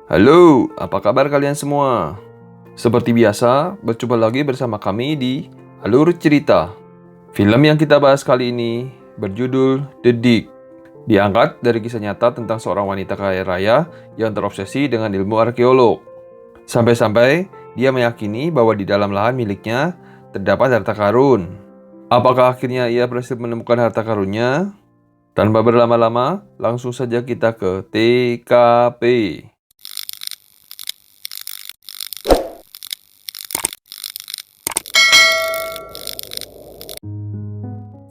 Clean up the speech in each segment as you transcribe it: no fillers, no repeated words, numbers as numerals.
Halo, apa kabar kalian semua? Seperti biasa, berjumpa lagi bersama kami di Alur Cerita. Film yang kita bahas kali ini berjudul The Dig. Diangkat dari kisah nyata tentang seorang wanita kaya raya yang terobsesi dengan ilmu arkeolog. Sampai-sampai dia meyakini bahwa di dalam lahan miliknya terdapat harta karun. Apakah akhirnya ia berhasil menemukan harta karunnya? Tanpa berlama-lama, langsung saja kita ke TKP.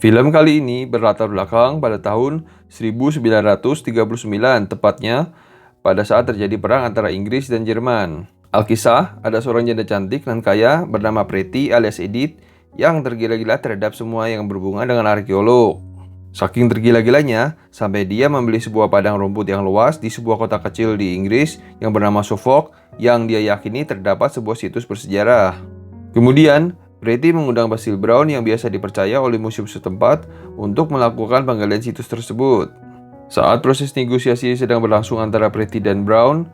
Film kali ini berlatar belakang pada tahun 1939, tepatnya pada saat terjadi perang antara Inggris dan Jerman. Alkisah, ada seorang janda cantik dan kaya bernama Pretty alias Edith yang tergila-gila terhadap semua yang berhubungan dengan arkeolog. Saking tergila-gilanya, sampai dia membeli sebuah padang rumput yang luas di sebuah kota kecil di Inggris yang bernama Suffolk yang dia yakini terdapat sebuah situs bersejarah. Kemudian, Pretty mengundang Basil Brown yang biasa dipercaya oleh museum setempat untuk melakukan penggalian situs tersebut. Saat proses negosiasi sedang berlangsung antara Pretty dan Brown,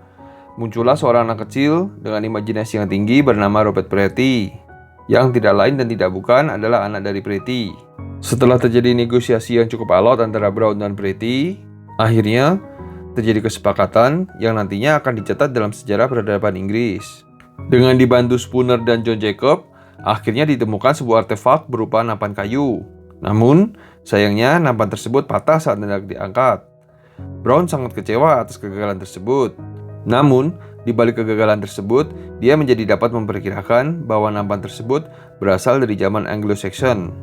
muncullah seorang anak kecil dengan imajinasi yang tinggi bernama Robert Pretty, yang tidak lain dan tidak bukan adalah anak dari Pretty. Setelah terjadi negosiasi yang cukup alot antara Brown dan Pretty, akhirnya terjadi kesepakatan yang nantinya akan dicatat dalam sejarah peradaban Inggris. Dengan dibantu Spooner dan John Jacob, akhirnya ditemukan sebuah artefak berupa nampan kayu. Namun, sayangnya nampan tersebut patah saat hendak diangkat. Brown sangat kecewa atas kegagalan tersebut. Namun, di balik kegagalan tersebut, dia menjadi dapat memperkirakan bahwa nampan tersebut berasal dari zaman Anglo-Saxon.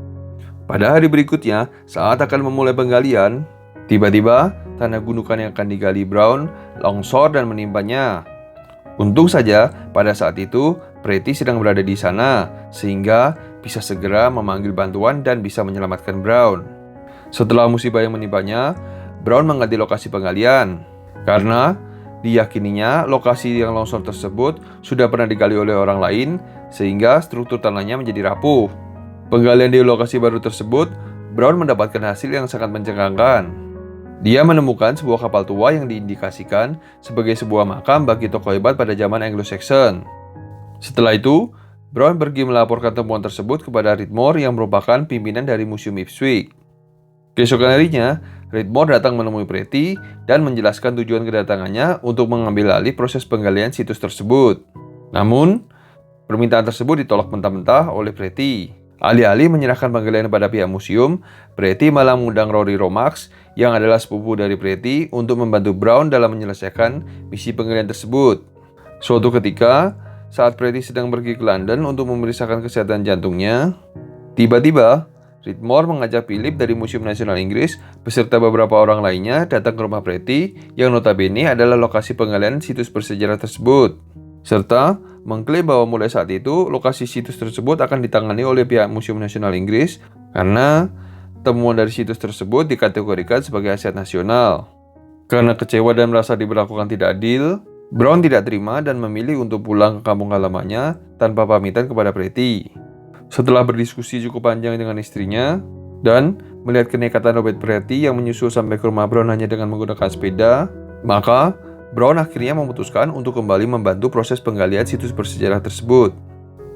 Pada hari berikutnya, saat akan memulai penggalian, tiba-tiba tanah gundukan yang akan digali Brown longsor dan menimpanya. Untung saja pada saat itu Pretty sedang berada di sana, sehingga bisa segera memanggil bantuan dan bisa menyelamatkan Brown. Setelah musibah yang menimpanya, Brown mengganti lokasi penggalian, karena diyakininya lokasi yang longsor tersebut sudah pernah digali oleh orang lain, sehingga struktur tanahnya menjadi rapuh. Penggalian di lokasi baru tersebut, Brown mendapatkan hasil yang sangat mencengangkan. Dia menemukan sebuah kapal tua yang diindikasikan sebagai sebuah makam bagi tokoh hebat pada zaman Anglo-Saxon. Setelah itu, Brown pergi melaporkan temuan tersebut kepada Ridmore yang merupakan pimpinan dari Museum Ipswich. Keesokan harinya, Ridmore datang menemui Pretty dan menjelaskan tujuan kedatangannya untuk mengambil alih proses penggalian situs tersebut. Namun, permintaan tersebut ditolak mentah-mentah oleh Pretty. Alih-alih menyerahkan penggalian pada pihak museum, Pretty malah mengundang Rory Lomax yang adalah sepupu dari Pretty untuk membantu Brown dalam menyelesaikan misi penggalian tersebut. Suatu ketika, saat Pretty sedang pergi ke London untuk memeriksakan kesehatan jantungnya, tiba-tiba Ridmore mengajak Philip dari Museum Nasional Inggris beserta beberapa orang lainnya datang ke rumah Pretty yang notabene adalah lokasi penggalian situs bersejarah tersebut, serta mengklaim bahwa mulai saat itu lokasi situs tersebut akan ditangani oleh pihak Museum Nasional Inggris karena temuan dari situs tersebut dikategorikan sebagai aset nasional. Karena kecewa dan merasa diberlakukan tidak adil, Brown tidak terima dan memilih untuk pulang ke kampung halamannya tanpa pamitan kepada Pretty. Setelah berdiskusi cukup panjang dengan istrinya dan melihat kenekatan Robert Pretty yang menyusul sampai ke rumah Brown hanya dengan menggunakan sepeda, maka Brown akhirnya memutuskan untuk kembali membantu proses penggalian situs bersejarah tersebut.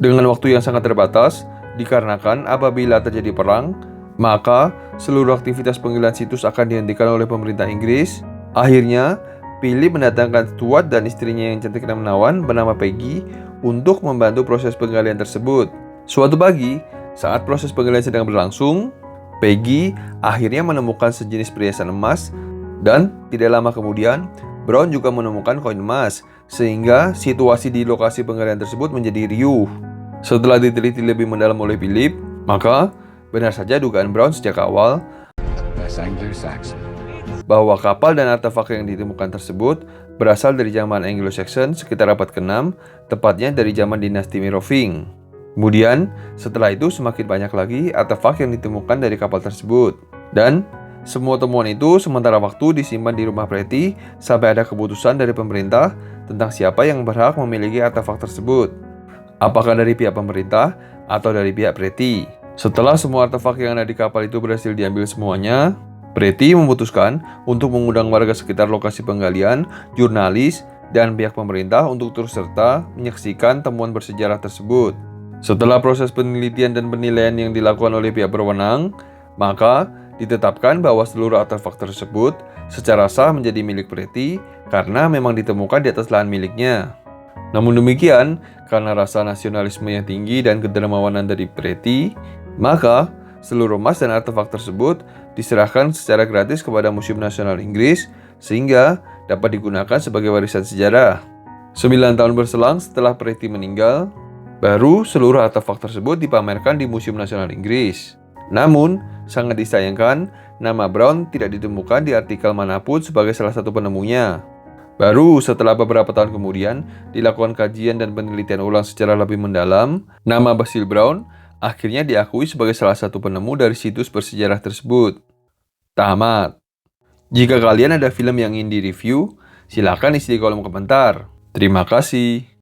Dengan waktu yang sangat terbatas, dikarenakan apabila terjadi perang, maka seluruh aktivitas penggalian situs akan dihentikan oleh pemerintah Inggris. Akhirnya, Philip mendatangkan Stuart dan istrinya yang cantik dan menawan bernama Peggy untuk membantu proses penggalian tersebut. Suatu pagi, saat proses penggalian sedang berlangsung, Peggy akhirnya menemukan sejenis perhiasan emas dan tidak lama kemudian, Brown juga menemukan koin emas, sehingga situasi di lokasi penggalian tersebut menjadi riuh. Setelah diteliti lebih mendalam oleh Philip, maka benar saja dugaan Brown sejak awal bahwa kapal dan artefak yang ditemukan tersebut berasal dari zaman Anglo-Saxon sekitar abad ke-6, tepatnya dari zaman dinasti Meroving. Kemudian, setelah itu semakin banyak lagi artefak yang ditemukan dari kapal tersebut. Dan semua temuan itu sementara waktu disimpan di rumah Pretty sampai ada keputusan dari pemerintah tentang siapa yang berhak memiliki artefak tersebut. Apakah dari pihak pemerintah atau dari pihak Pretty? Setelah semua artefak yang ada di kapal itu berhasil diambil semuanya, Pretty memutuskan untuk mengundang warga sekitar lokasi penggalian, jurnalis, dan pihak pemerintah untuk turut serta menyaksikan temuan bersejarah tersebut. Setelah proses penelitian dan penilaian yang dilakukan oleh pihak berwenang, maka ditetapkan bahwa seluruh artefak tersebut secara sah menjadi milik Preti karena memang ditemukan di atas lahan miliknya. Namun demikian, karena rasa nasionalisme yang tinggi dan kedermawanan dari Preti, maka seluruh emas dan artefak tersebut diserahkan secara gratis kepada Museum Nasional Inggris sehingga dapat digunakan sebagai warisan sejarah. 9 tahun berselang setelah Preti meninggal, baru seluruh artefak tersebut dipamerkan di Museum Nasional Inggris. Namun, sangat disayangkan, nama Brown tidak ditemukan di artikel manapun sebagai salah satu penemunya. Baru setelah beberapa tahun kemudian dilakukan kajian dan penelitian ulang secara lebih mendalam, nama Basil Brown akhirnya diakui sebagai salah satu penemu dari situs bersejarah tersebut. Tamat. Jika kalian ada film yang ingin direview, silakan isi di kolom komentar. Terima kasih.